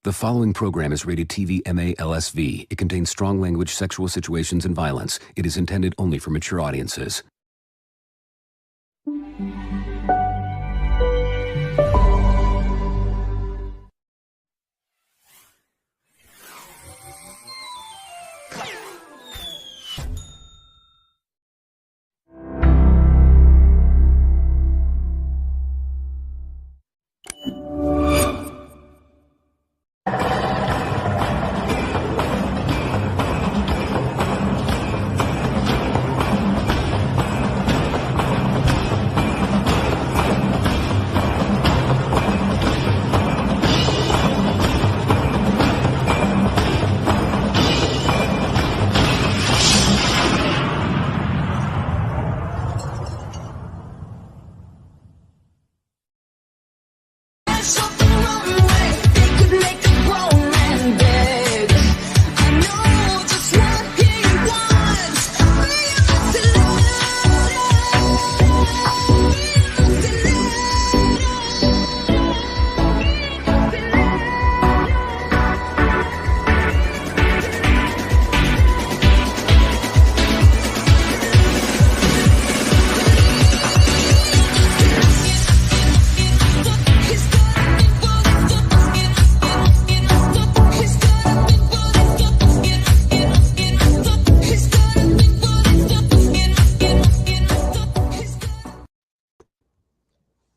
The following program is rated TV MA-LSV. It contains strong language, sexual situations, and violence. It is intended only for mature audiences.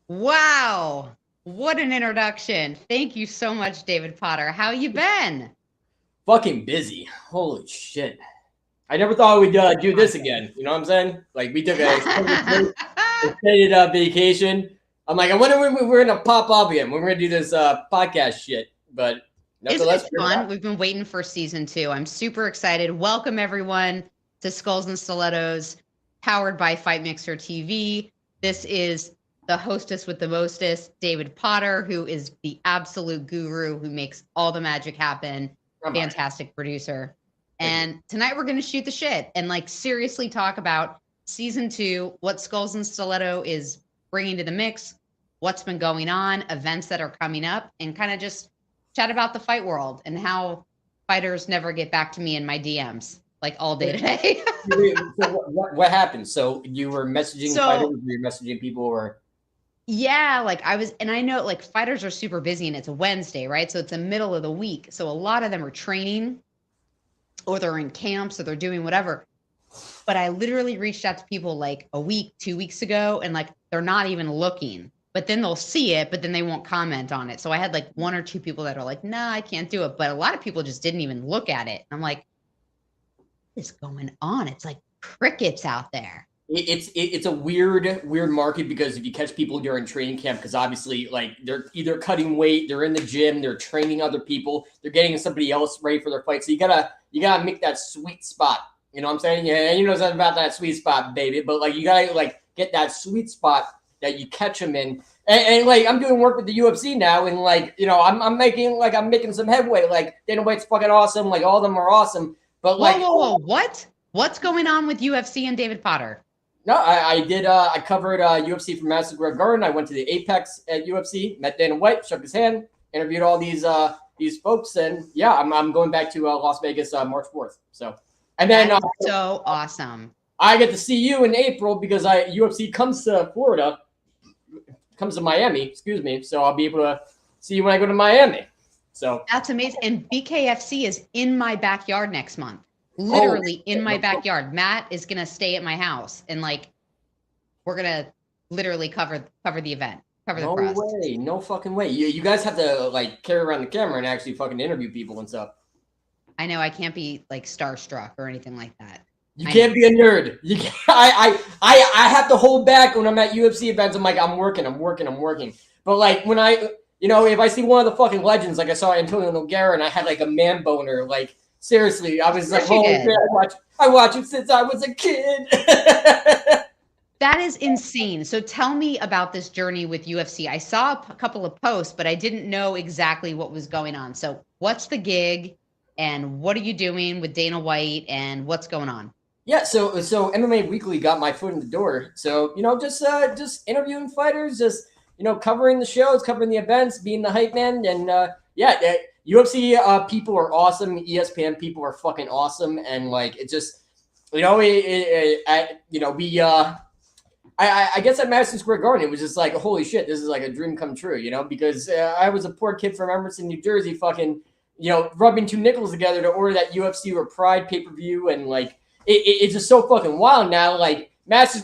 Wow, what an introduction. Thank you so much, David Potter. How you been? Fucking busy. Holy shit. I never thought we'd do this again. You know what I'm saying? Like, we took a extended vacation. I'm like, I wonder when we're going to pop up again. When we're going to do this podcast shit. But nevertheless, it's fun. We've been waiting for season 2. I'm super excited. Welcome, everyone, to Skulls and Stilettos, powered by Fight Mixer TV. This is the hostess with the mostest, David Potter, who is the absolute guru who makes all the magic happen. Fantastic producer. And tonight we're going to shoot the shit and like seriously talk about season 2, what Skulls and Stiletto is bringing to the mix, what's been going on, events that are coming up, and kind of just chat about the fight world and how fighters never get back to me in my DMs like all day today. So what happened? So you were messaging fighters, or you were messaging people, or? Yeah, like I was, and I know like fighters are super busy and it's a Wednesday, right? So it's the middle of the week. So a lot of them are training or they're in camps or they're doing whatever. But I literally reached out to people like a week, 2 weeks ago, and like they're not even looking, but then they'll see it, but then they won't comment on it. So I had like 1 or 2 people that are like, nah, I can't do it. But a lot of people just didn't even look at it. I'm like, what is going on? It's like crickets out there. It's a weird market, because if you catch people during training camp, because obviously like they're either cutting weight, they're in the gym, they're training other people, they're getting somebody else ready for their fight. So you gotta make that sweet spot. You know what I'm saying? Yeah, you know something about that sweet spot, baby. But like you gotta like get that sweet spot that you catch them in. And like I'm doing work with the UFC now, and like you know I'm making some headway. Like Dana White's fucking awesome. Like all of them are awesome. But like whoa, what's going on with UFC and David Potter? No, I covered UFC from Madison Square Garden. I went to the Apex at UFC, met Dana White, shook his hand, interviewed all these folks, and yeah, I'm going back to Las Vegas March 4th. So, and then so awesome. I get to see you in April because UFC comes to Florida, comes to Miami, excuse me. So I'll be able to see you when I go to Miami. So that's amazing. And BKFC is in my backyard next month. Literally in my backyard. Matt is gonna stay at my house, and like we're gonna literally cover the event, cover the press. No way, no fucking way. You guys have to like carry around the camera and actually fucking interview people and stuff. I know I can't be like starstruck or anything like that. You can't be a nerd. You can't, I have to hold back when I'm at UFC events. I'm like, I'm working. But like when if I see one of the fucking legends, like I saw Antonio Nogueira, and I had like a man boner, like. Seriously, I was like, holy shit, I watch it since I was a kid. That is insane. So tell me about this journey with UFC. I saw a couple of posts, but I didn't know exactly what was going on. So what's the gig and what are you doing with Dana White and what's going on? Yeah, so MMA Weekly got my foot in the door. So, just interviewing fighters, just, covering the shows, covering the events, being the hype man. And UFC people are awesome. ESPN people are fucking awesome. And like, it just, you know, I guess at Madison Square Garden, it was just like, holy shit, this is like a dream come true, you know, because I was a poor kid from Emerson, New Jersey, fucking, you know, rubbing two nickels together to order that UFC or Pride pay-per-view. And like, it's just so fucking wild now. Like, Madison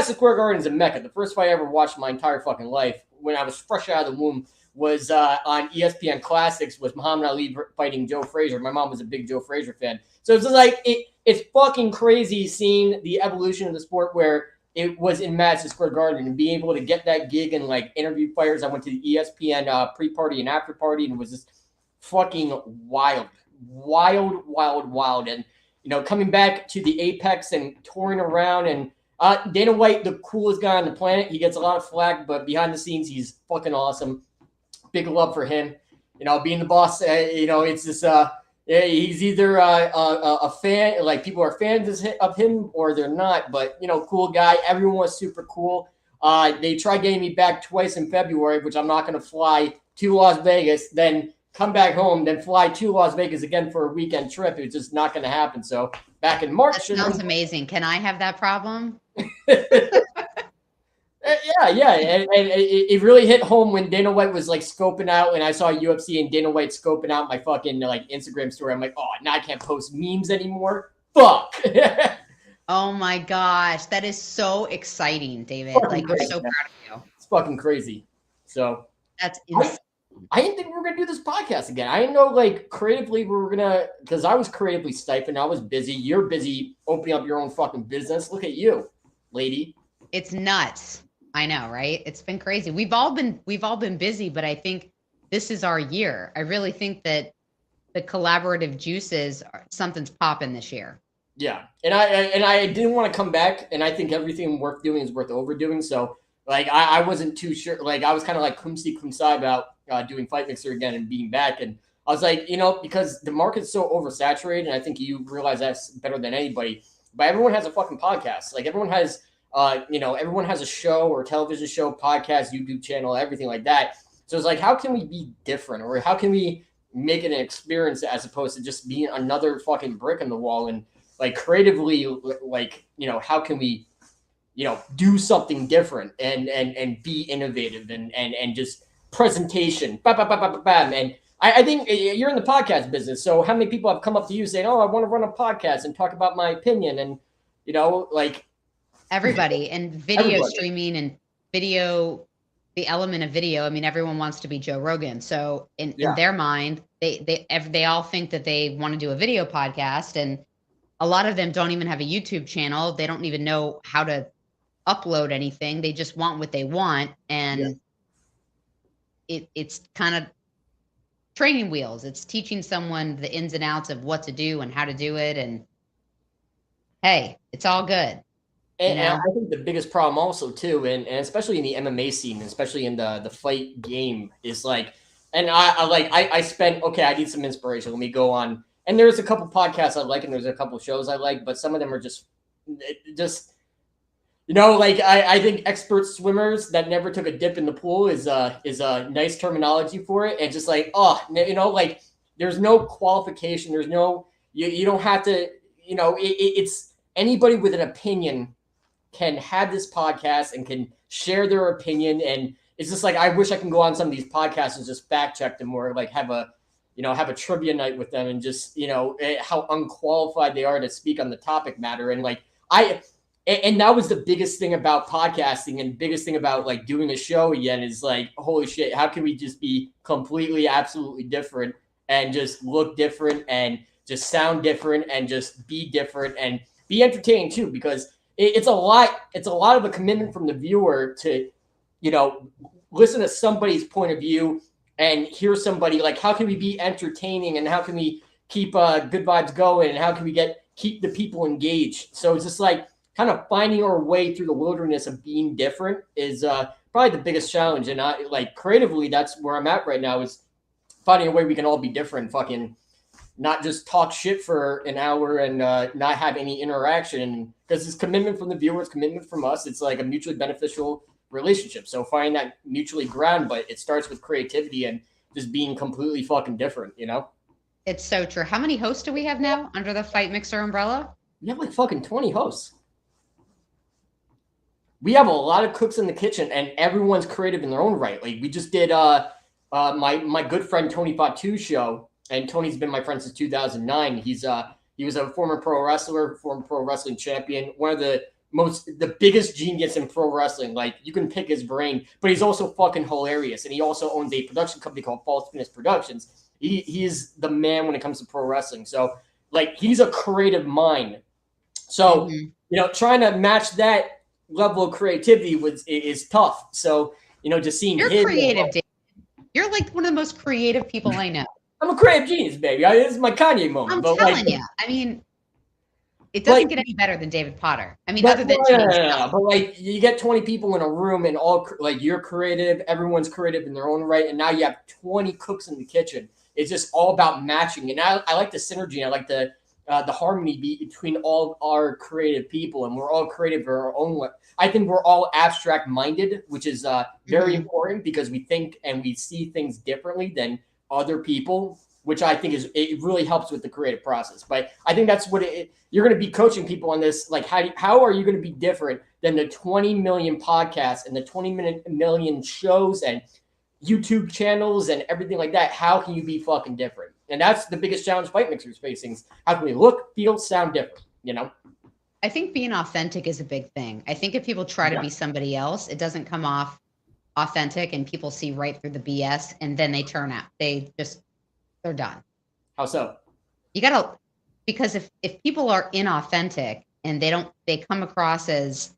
Square Garden is a mecca. The first fight I ever watched in my entire fucking life when I was fresh out of the womb was on ESPN Classics with Muhammad Ali fighting Joe Frazier. My mom was a big Joe Frazier fan. So it's just like, it's fucking crazy seeing the evolution of the sport where it was in Madison Square Garden and being able to get that gig and like interview fighters. I went to the ESPN pre-party and after party, and it was just fucking wild. And, you know, coming back to the Apex and touring around, and Dana White, the coolest guy on the planet. He gets a lot of flack, but behind the scenes, he's fucking awesome. Big love for him. You know, being the boss, you know, it's just, he's either a fan, like people are fans of him or they're not, but, you know, cool guy. Everyone was super cool. They tried getting me back twice in February, which I'm not going to fly to Las Vegas, then come back home, then fly to Las Vegas again for a weekend trip. It's just not going to happen. So back in March. That sounds amazing. Can I have that problem? Yeah. And it really hit home when Dana White was like scoping out, and I saw UFC and Dana White scoping out my fucking like Instagram story. I'm like, oh, now I can't post memes anymore. Fuck. Oh my gosh. That is so exciting, David. Fucking like, crazy, I'm so man. proud of you. It's fucking crazy. So That's insane. I didn't think we were going to do this podcast again. I didn't know, like, creatively we were going to, because I was creatively stifled. I was busy. You're busy opening up your own fucking business. Look at you, lady. It's nuts. I know, right? It's been crazy. We've all been busy, but I think this is our year. I really think that the collaborative juices something's popping this year. Yeah. And I didn't want to come back, and I think everything worth doing is worth overdoing. So, like, I wasn't too sure. Like, I was kind of like kumsi about doing Fight Mixer again and being back. And I was like, you know, because the market's so oversaturated, and I think you realize that's better than anybody, but everyone has a fucking podcast. Like, everyone has, you know, everyone has a show or television show, podcast, YouTube channel, everything like that. So it's like, how can we be different, or how can we make it an experience as opposed to just being another fucking brick in the wall? And like, creatively, like, you know, how can we, you know, do something different and be innovative and just presentation. Bam. And I think you're in the podcast business. So how many people have come up to you saying, oh, I want to run a podcast and talk about my opinion? And, you know, like, everybody and video streaming and video, the element of video. I mean, everyone wants to be Joe Rogan. So in their mind, they all think that they want to do a video podcast, and a lot of them don't even have a YouTube channel. They don't even know how to upload anything. They just want what they want. And it's kind of training wheels. It's teaching someone the ins and outs of what to do and how to do it. And hey, it's all good. And I think the biggest problem also too, and especially in the MMA scene, especially in the fight game, is like, and I spent, okay, I need some inspiration. Let me go on. And there's a couple podcasts I like, and there's a couple shows I like, but some of them are just, you know, like I think expert swimmers that never took a dip in the pool is a nice terminology for it. And just like, oh, you know, like there's no qualification. There's no, you don't have to, you know, it's anybody with an opinion can have this podcast and can share their opinion. And it's just like, I wish I can go on some of these podcasts and just fact check them, or like have a trivia night with them, and just, you know, how unqualified they are to speak on the topic matter. And like, and that was the biggest thing about podcasting, and biggest thing about like doing a show again is like, holy shit, how can we just be completely, absolutely different and just look different and just sound different and just be different and be entertaining too, because it's a lot of a commitment from the viewer to, you know, listen to somebody's point of view and hear somebody, like, how can we be entertaining, and how can we keep good vibes going, and how can we keep the people engaged? So it's just like kind of finding our way through the wilderness of being different is probably the biggest challenge. And I like creatively, that's where I'm at right now, is finding a way we can all be different, fucking not just talk shit for an hour and not have any interaction, because it's commitment from the viewers, commitment from us. It's like a mutually beneficial relationship. So find that mutually ground, but it starts with creativity. And just being completely fucking different, you know? It's so true. How many hosts do we have now under the Fight Mixer umbrella? We have like fucking 20 hosts. We have a lot of cooks in the kitchen, and everyone's creative in their own right. Like we just did my good friend Tony Fatu's show, and Tony's been my friend since 2009. He was a former pro wrestler, former pro wrestling champion, one of the biggest genius in pro wrestling. Like you can pick his brain, but he's also fucking hilarious, and he also owns a production company called False Fitness Productions. He is the man when it comes to pro wrestling. So like he's a creative mind. So trying to match that level of creativity is tough. So just seeing you're creative, David. You're like one of the most creative people I know. I'm a creative genius, baby. This is my Kanye moment. I'm telling you. I mean, it doesn't get any better than David Potter. I mean, other than but like you get 20 people in a room and all like you're creative, everyone's creative in their own right, and now you have 20 cooks in the kitchen. It's just all about matching, and I like the synergy. I like the harmony between all our creative people, and we're all creative in our own way. I think we're all abstract minded, which is very important because we think and we see things differently than other people, which I think it really helps with the creative process. But I think that's what you're going to be coaching people on this. Like, how are you going to be different than the 20 million podcasts and the 20 million shows and YouTube channels and everything like that? How can you be fucking different? And that's the biggest challenge Fight Mixer is facing. How can we look, feel, sound different? I think being authentic is a big thing. I think if people try to be somebody else, it doesn't come off authentic, and people see right through the BS, and then they turn out. They're done. How so? You gotta, because if people are inauthentic and they come across as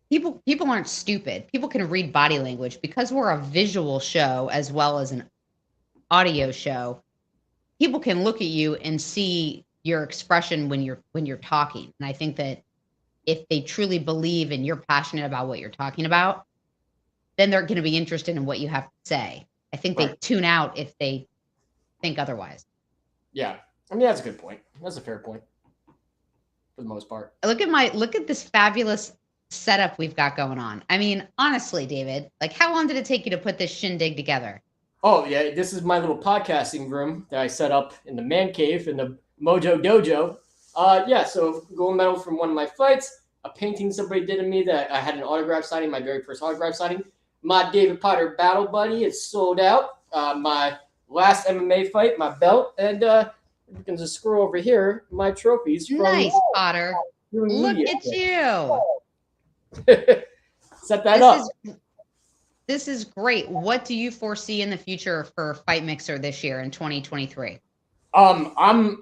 people aren't stupid. People can read body language because we're a visual show as well as an audio show. People can look at you and see your expression when you're talking. And I think that if they truly believe and you're passionate about what you're talking about, then they're going to be interested in what you have to say. I think they tune out if they think otherwise. Yeah. I mean, that's a good point. That's a fair point for the most part. Look at this fabulous setup we've got going on. I mean, honestly, David, like how long did it take you to put this shindig together? Oh, yeah. This is my little podcasting room that I set up in the man cave in the Mojo Dojo. So gold medal from one of my fights, a painting somebody did of me that I had an autograph signing, my very first autograph signing. My David Potter battle buddy is sold out. My last MMA fight, my belt, and you can just scroll over here, my trophies. Nice, Potter. Look at you. Set that up. This is great. What do you foresee in the future for Fight Mixer this year in 2023? I'm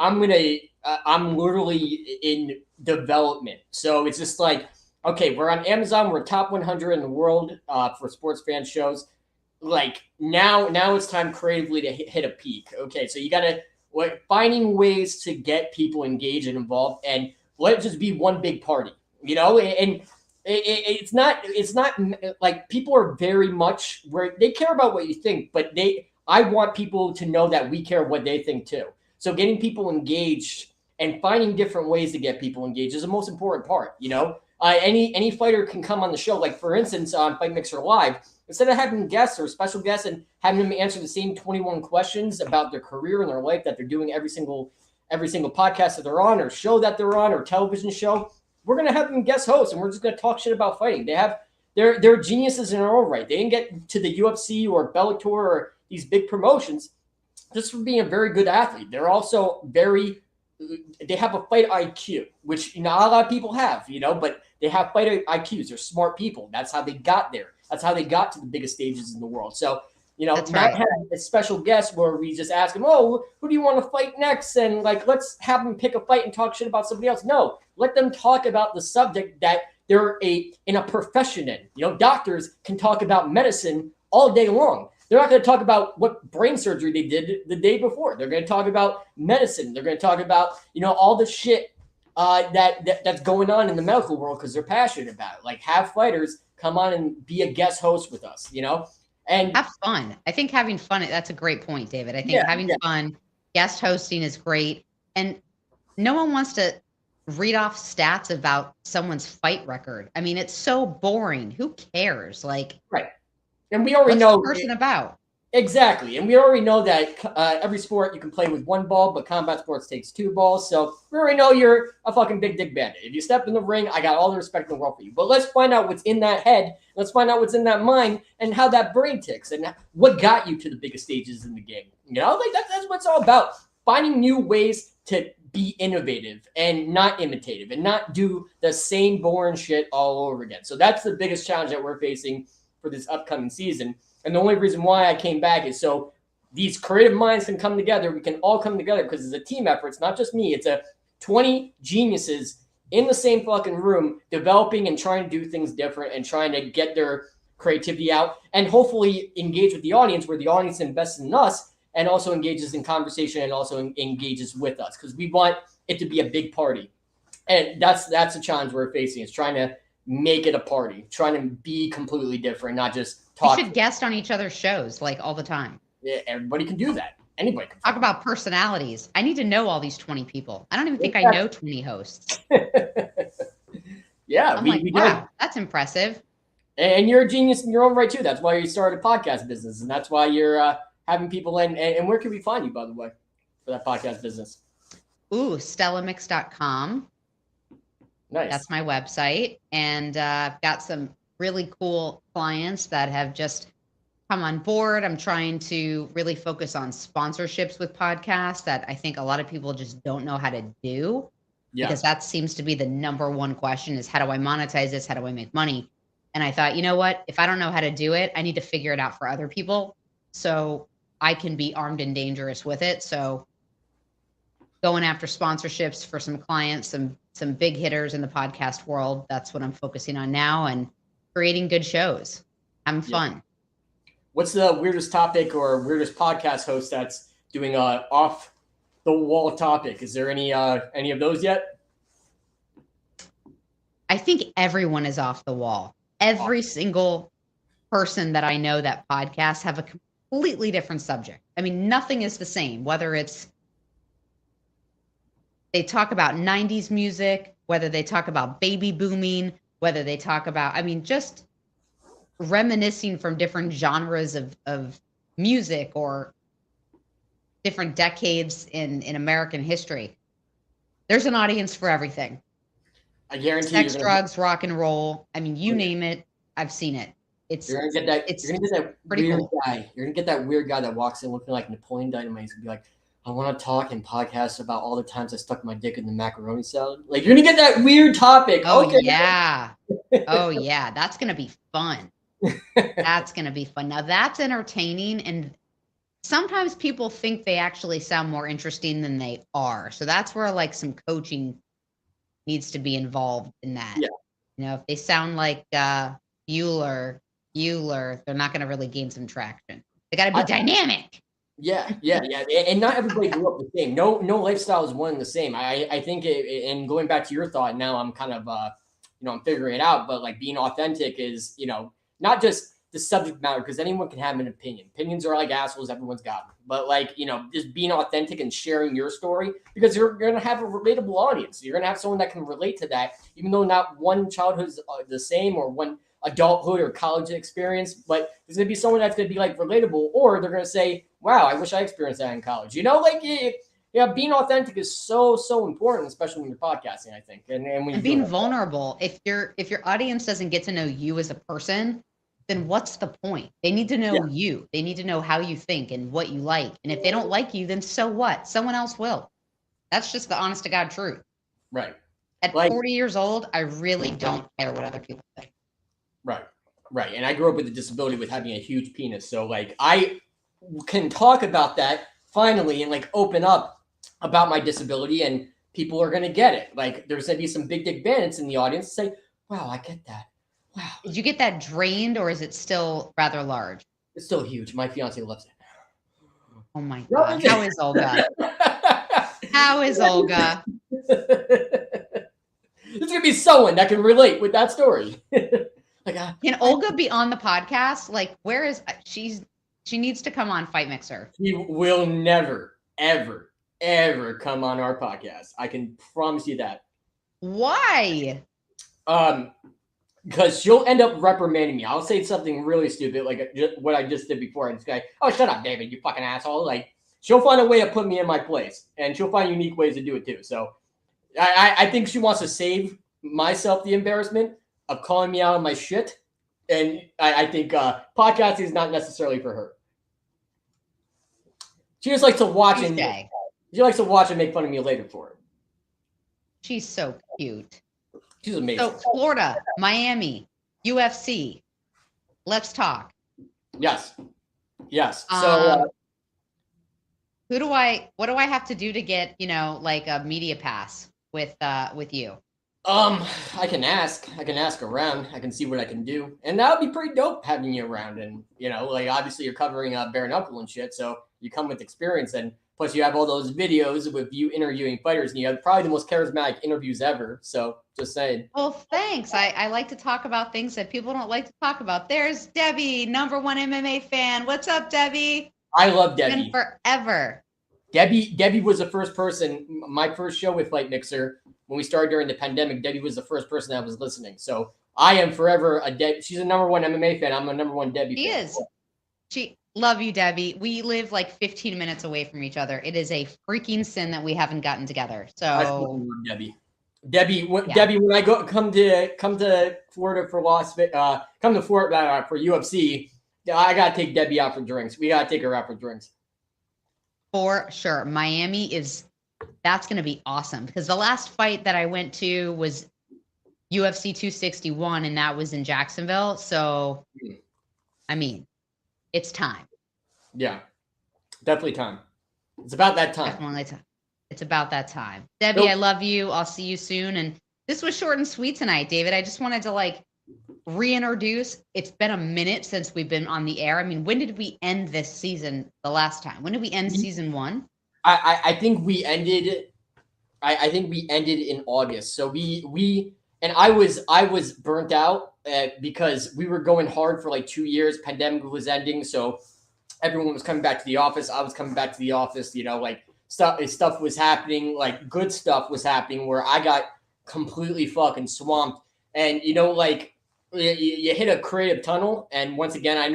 literally in development. So it's just like, okay, we're on Amazon. We're top 100 in the world for sports fan shows. Like now it's time creatively to hit a peak. Okay, so you got to finding ways to get people engaged and involved, and let it just be one big party, and it's not like people are very much where they care about what you think, but I want people to know that we care what they think too. So getting people engaged and finding different ways to get people engaged is the most important part. Any fighter can come on the show. Like for instance, on Fight Mixer Live, instead of having guests or special guests and having them answer the same 21 questions about their career and their life that they're doing every single podcast that they're on or show that they're on or television show, we're going to have them guest hosts and we're just going to talk shit about fighting. They're geniuses in their own right. They didn't get to the UFC or Bellator or these big promotions just for being a very good athlete. They're also they have a fight IQ, which not a lot of people have, but they have fight IQs. They're smart people. That's how they got there. That's how they got to the biggest stages in the world. So, not have a special guest where we just ask them, oh, who do you want to fight next? And let's have them pick a fight and talk shit about somebody else. No, let them talk about the subject that they're in a profession in. Doctors can talk about medicine all day long. They're not going to talk about what brain surgery they did the day before. They're going to talk about medicine. They're going to talk about, all the shit that's going on in the medical world because they're passionate about it. Like have fighters come on and be a guest host with us, and have fun. I think having fun, that's a great point, David. I think having fun, guest hosting is great. And no one wants to read off stats about someone's fight record. I mean, it's so boring. Who cares? Right. And we already What's know the person about? exactly. And we already know that every sport you can play with one ball, but combat sports takes 2 balls. So we already know you're a fucking big dick bandit. If you step in the ring, I got all the respect in the world for you. But let's find out what's in that head. Let's find out what's in that mind and how that brain ticks and what got you to the biggest stages in the game. You know, like that's what it's all about. Finding new ways to be innovative and not imitative and not do the same boring shit all over again. So that's the biggest challenge that we're facing for this upcoming season. And the only reason why I came back is so these creative minds can come together. We can all come together because it's a team effort. It's not just me. It's a 20 geniuses in the same fucking room developing and trying to do things different and trying to get their creativity out and hopefully engage with the audience where the audience invests in us and also engages in conversation and also engages with us because we want it to be a big party. And that's a challenge we're facing. It's trying to make it a party, trying to be completely different, not just talk. You should guest on each other's shows like all the time. Yeah, everybody can do that. Anybody can talk about personalities. I need to know all these 20 people. I don't even think I know 20 hosts. Yeah, we wow, that's impressive. And you're a genius in your own right too. That's why you started a podcast business, and that's why you're having people in. And where can we find you, by the way, for that podcast business? Ooh, StellaMix.com. Nice. That's my website. And I've got some really cool clients that have just come on board. I'm trying to really focus on sponsorships with podcasts that I think a lot of people just don't know how to do. Yeah. Because that seems to be the number one question is how do I monetize this? How do I make money? And I thought, you know what? If I don't know how to do it, I need to figure it out for other people so I can be armed and dangerous with it. So going after sponsorships for some clients, some big hitters in the podcast world. That's what I'm focusing on now and creating good shows. Having fun. What's the weirdest topic or weirdest podcast host that's doing a off the wall topic? Is there any of those yet? I think everyone is off the wall. Every single person that I know that podcasts have a completely different subject. I mean, nothing is the same, whether it's they talk about 90s music, whether they talk about baby booming, whether they talk about, I mean, just reminiscing from different genres of music or different decades in American history. There's an audience for everything. I guarantee sex, drugs, rock and roll. I mean, you name it, I've seen it. You're gonna get that weird cool guy. You're gonna get that weird guy that walks in looking like Napoleon Dynamite. He's gonna be like, I want to talk and podcast about all the times I stuck my dick in the macaroni salad. Like, you're gonna get that weird topic. Oh, okay. Yeah. Oh yeah. That's gonna be fun. That's gonna be fun. Now that's entertaining, and sometimes people think they actually sound more interesting than they are. So that's where like some coaching needs to be involved in that. Yeah. You know, if they sound like Bueller, they're not gonna really gain some traction. They gotta be dynamic. Yeah. And not everybody grew up the same. No lifestyle is one and the same. I think and going back to your thought, now I'm kind of I'm figuring it out, but like being authentic is, not just the subject matter, because anyone can have an opinion. Opinions are like assholes, everyone's got them. But like, just being authentic and sharing your story, because you're going to have a relatable audience. You're going to have someone that can relate to that, even though not one childhood is the same or one adulthood or college experience, but there's going to be someone that's going to be like relatable, or they're going to say, wow, I wish I experienced that in college. Being authentic is so important, especially when you're podcasting, I think. And when you're being vulnerable, if your audience doesn't get to know you as a person, then what's the point? They need to know you. They need to know how you think and what you like. And if they don't like you, then so what? Someone else will. That's just the honest to God truth. Right. At 40 years old, I really don't care what other people think. Right. And I grew up with a disability with having a huge penis. So like I can talk about that finally and like open up about my disability, and people are going to get it. Like there's going to be some big dick bandits in the audience say, wow, I get that. Wow. Did you get that drained, or is it still rather large? It's still huge. My fiance loves it. Oh my God. How is Olga? How is Olga? There's going to be someone that can relate with that story. Can Olga be on the podcast? Like, where is she needs to come on Fight Mixer. She will never, ever, ever come on our podcast. I can promise you that. Why? because she'll end up reprimanding me. I'll say something really stupid, like what I just did before. And this guy, oh, shut up, David, you fucking asshole. Like, she'll find a way to put me in my place, and she'll find unique ways to do it too. So I think she wants to save myself the embarrassment of calling me out on my shit. And I think podcasting is not necessarily for her. She just likes to watch and she likes to watch and make fun of me later for it. She's so cute. She's amazing. So Florida, Miami, UFC. Let's talk. Yes. So what do I have to do to get, like a media pass with you? I can ask around. I can see what I can do. And that would be pretty dope having you around. And, like obviously you're covering bare knuckle and shit. So you come with experience, and plus you have all those videos with you interviewing fighters, and you have probably the most charismatic interviews ever. So just saying. Well, thanks. I like to talk about things that people don't like to talk about. There's Debbie, #1 MMA fan. What's up, Debbie? I love Debbie. Been forever. Debbie was the first person, my first show with Fight Mixer, when we started during the pandemic, Debbie was the first person that was listening. So I am forever a Debbie. She's a #1 MMA fan. I'm a #1 Debbie fan. She is. Love you, Debbie. We live like 15 minutes away from each other. It is a freaking sin that we haven't gotten together. So I love Debbie. Debbie, when I come to Florida for come to Florida for UFC, I gotta take Debbie out for drinks. We gotta take her out for drinks. For sure. Miami that's going to be awesome, because the last fight that I went to was UFC 261, and that was in Jacksonville. So, I mean, it's time. Yeah, definitely time. It's about that time. Definitely time. It's about that time. Debbie, I love you. I'll see you soon. And this was short and sweet tonight, David. I just wanted to reintroduce. It's been a minute since we've been on the air. I mean, when did we end this season the last time? When did we end season 1? I think we ended. I think we ended in August. So we and I was burnt out because we were going hard for like 2 years. Pandemic was ending, so everyone was coming back to the office. I was coming back to the office. Stuff was happening. Like good stuff was happening where I got completely fucking swamped. And you hit a creative tunnel. And once again, I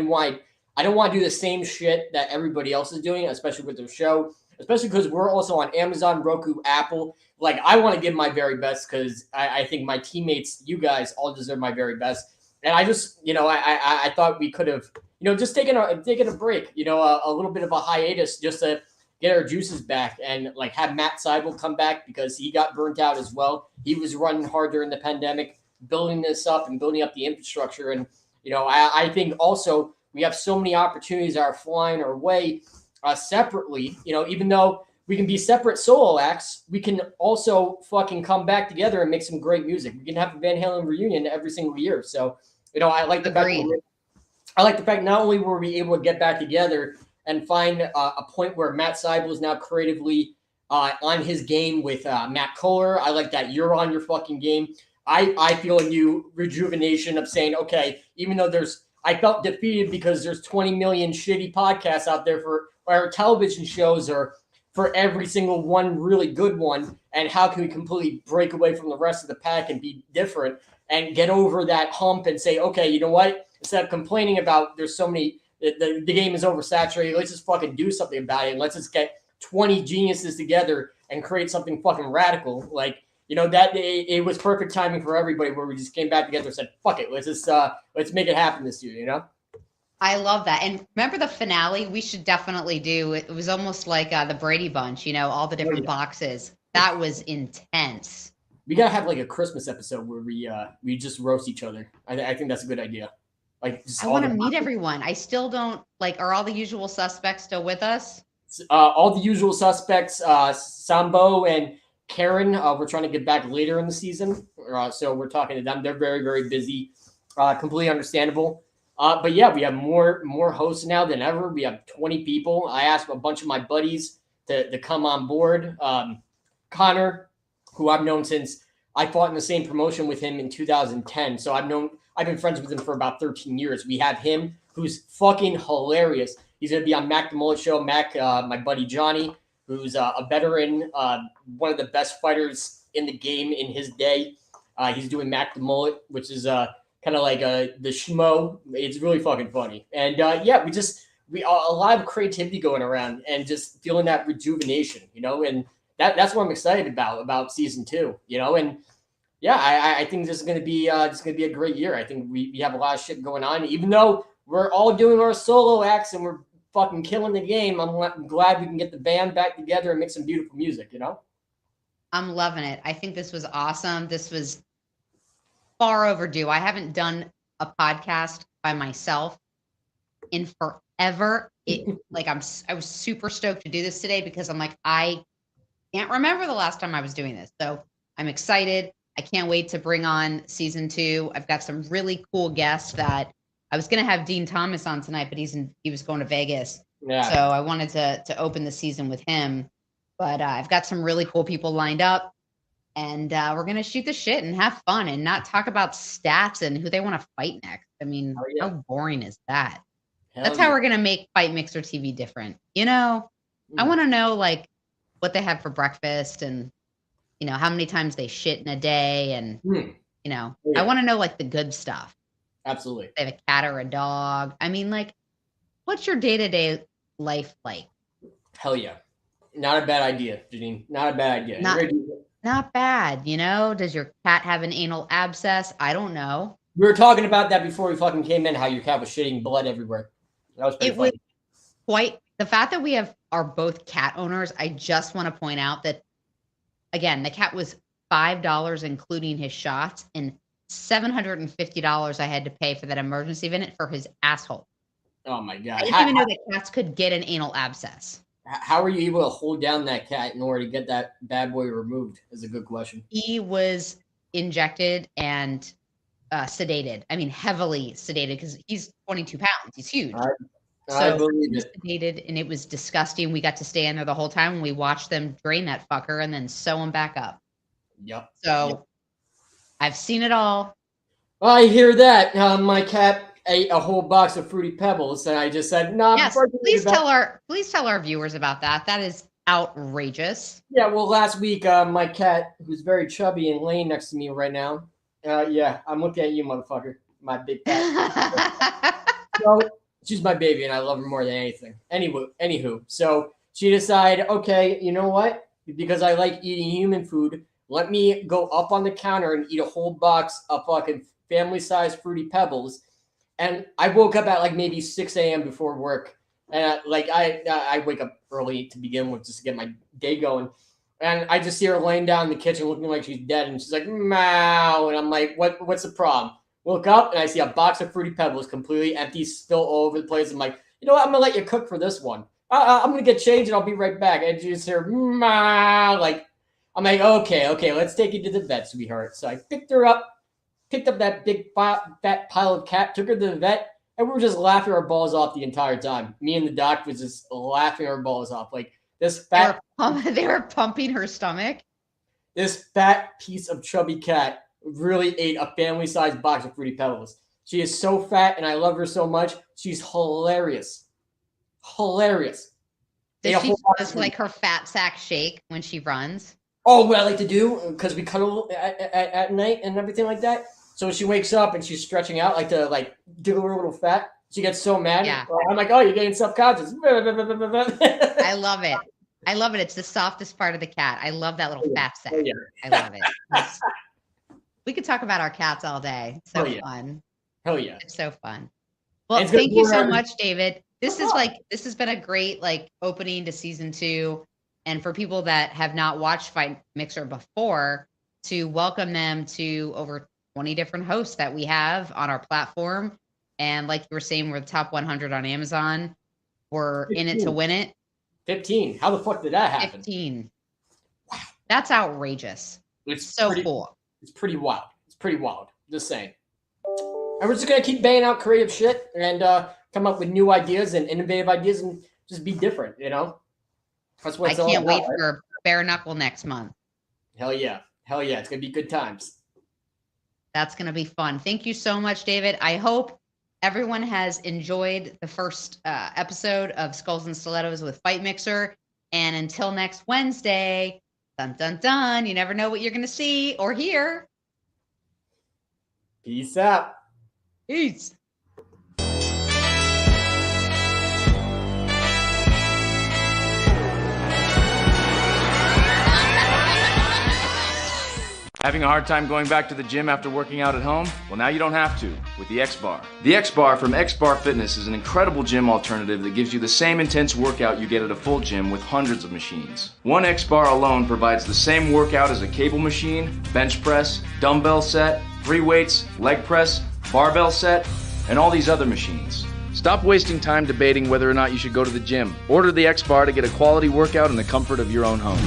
don't want to do the same shit that everybody else is doing, especially with their show. Especially because we're also on Amazon, Roku, Apple. I want to give my very best because I think my teammates, you guys, all deserve my very best. And I just, I thought we could have, just taken a break, a little bit of a hiatus just to get our juices back and have Matt Seibel come back because he got burnt out as well. He was running hard during the pandemic, building this up and building up the infrastructure. And, I think also we have so many opportunities that are flying our way. Separately, even though we can be separate solo acts, we can also fucking come back together and make some great music. We can have a Van Halen reunion every single year. So, I like the fact not only were we able to get back together and find a point where Matt Seibel is now creatively on his game with Matt Kohler. I like that you're on your fucking game. I feel a new rejuvenation of saying, okay, even though I felt defeated because there's 20 million shitty podcasts out there for our television shows or for every single one really good one. And how can we completely break away from the rest of the pack and be different and get over that hump and say, okay, you know what? Instead of complaining about there's so many, the game is oversaturated. Let's just fucking do something about it. And let's just get 20 geniuses together and create something fucking radical. That it was perfect timing for everybody where we just came back together and said, fuck it. Let's make it happen this year, I love that. And remember the finale? We should definitely do. It was almost like the Brady Bunch, all the different boxes. That was intense. We got to have a Christmas episode where we just roast each other. I think that's a good idea. I want to meet everyone. I still don't are all the usual suspects still with us? All the usual suspects, Sambo and Karen, we're trying to get back later in the season. So we're talking to them. They're very, very busy. Completely understandable. But yeah, we have more hosts now than ever. We have 20 people. I asked a bunch of my buddies to come on board. Connor, who I've known since I fought in the same promotion with him in 2010. So I've been friends with him for about 13 years. We have him, who's fucking hilarious. He's going to be on Mac the Mullet Show. Mac, my buddy Johnny, who's a veteran, one of the best fighters in the game in his day. He's doing Mac the Mullet, which is kind of like the schmo. It's really fucking funny. And yeah, we a lot of creativity going around and just feeling that rejuvenation, and that's what I'm excited about season 2, and yeah, I think this is gonna be a great year. I think we have a lot of shit going on, even though we're all doing our solo acts and we're fucking killing the game. I'm glad we can get the band back together and make some beautiful music. I'm loving it. I think this was awesome. This was far overdue. I haven't done a podcast by myself in forever. I was super stoked to do this today because I'm like, I can't remember the last time I was doing this. So I'm excited. I can't wait to bring on season 2. I've got some really cool guests that I was going to have Dean Thomas on tonight, but he was going to Vegas. Yeah. So I wanted to open the season with him, but I've got some really cool people lined up, and we're going to shoot the shit and have fun and not talk about stats and who they want to fight next. I mean, how boring is that? That's how we're going to make Fight Mixer TV different. I want to know like what they have for breakfast and, how many times they shit in a day. And, I want to know like the good stuff. Absolutely. If they have a cat or a dog. I mean, like, what's your day-to-day life like? Hell yeah. Not a bad idea, Janine. Not a bad idea. Not bad. Does your cat have an anal abscess? I don't know. We were talking about that before we fucking came in, how your cat was shitting blood everywhere. That was pretty funny. Was the fact that we are both cat owners. I just want to point out that, again, the cat was $5, including his shots, and $750 I had to pay for that emergency visit for his asshole. Oh my God. I didn't even know that cats could get an anal abscess. How were you able to hold down that cat in order to get that bad boy removed? Is a good question. He was injected and sedated. I mean, heavily sedated because he's 22 pounds. He's huge. I believe it. Sedated, and it was disgusting. We got to stay in there the whole time and we watched them drain that fucker and then sew him back up. Yep. So I've seen it all. I hear that. My cat ate a whole box of Fruity Pebbles, and I just said, "No." Yes, please tell our viewers about that. That is outrageous. Yeah. Well, last week, my cat, who's very chubby and laying next to me right now. Yeah, I'm looking at you, motherfucker. My big cat. So she's my baby, and I love her more than anything. Anywho, so she decided, okay, you know what? Because I like eating human food, let me go up on the counter and eat a whole box of fucking family-sized Fruity Pebbles. And I woke up at like maybe 6 a.m. before work. And I wake up early to begin with just to get my day going. And I just see her laying down in the kitchen looking like she's dead. And she's like, meow. And I'm like, what's the problem? Look up and I see a box of Fruity Pebbles completely empty, spill all over the place. I'm like, you know what? I'm going to let you cook for this one. I'm going to get changed and I'll be right back. And you just hear, meow. Like, I'm like, okay, let's take you to the vet, sweetheart. So I picked up that big fat pile of cat, took her to the vet, and we were just laughing our balls off the entire time. Me and the doc was just laughing our balls off. Like this fat, they were pumping her stomach. This fat piece of chubby cat really ate a family-sized box of Fruity Pebbles. She is so fat, and I love her so much. She's hilarious. Hilarious. Does she just like her fat sack shake when she runs? Oh, what I like to do, because we cuddle at night and everything like that. So when she wakes up and she's stretching out, like to like jiggle her little fat, she gets so mad. Yeah. I'm like, oh, you're getting self-conscious. I love it. It's the softest part of the cat. I love that little fat sack. Oh, yeah. I love it. We could talk about our cats all day. So fun. Hell yeah. It's so fun. Well, thank you so much, David. This has been a great like opening to season 2. And for people that have not watched Fight Mixer before, to welcome them to over 20 different hosts that we have on our platform. And like you were saying, we're the top 100 on Amazon. We're 15. In it to win it. 15. How the fuck did that happen? 15. Wow. That's outrageous. It's so cool. It's pretty wild. Just saying. And we're just going to keep banging out creative shit and come up with new ideas and innovative ideas and just be different, That's what it's all about. I can't wait for Bare Knuckle next month. Hell yeah. It's going to be good times. That's going to be fun. Thank you so much, David. I hope everyone has enjoyed the first episode of Skulls and Stilettos with Fight Mixer. And until next Wednesday, dun, dun, dun, you never know what you're going to see or hear. Peace out. Peace. Having a hard time going back to the gym after working out at home? Well, now you don't have to with the X-Bar. The X-Bar from X-Bar Fitness is an incredible gym alternative that gives you the same intense workout you get at a full gym with hundreds of machines. One X-Bar alone provides the same workout as a cable machine, bench press, dumbbell set, free weights, leg press, barbell set, and all these other machines. Stop wasting time debating whether or not you should go to the gym. Order the X-Bar to get a quality workout in the comfort of your own home.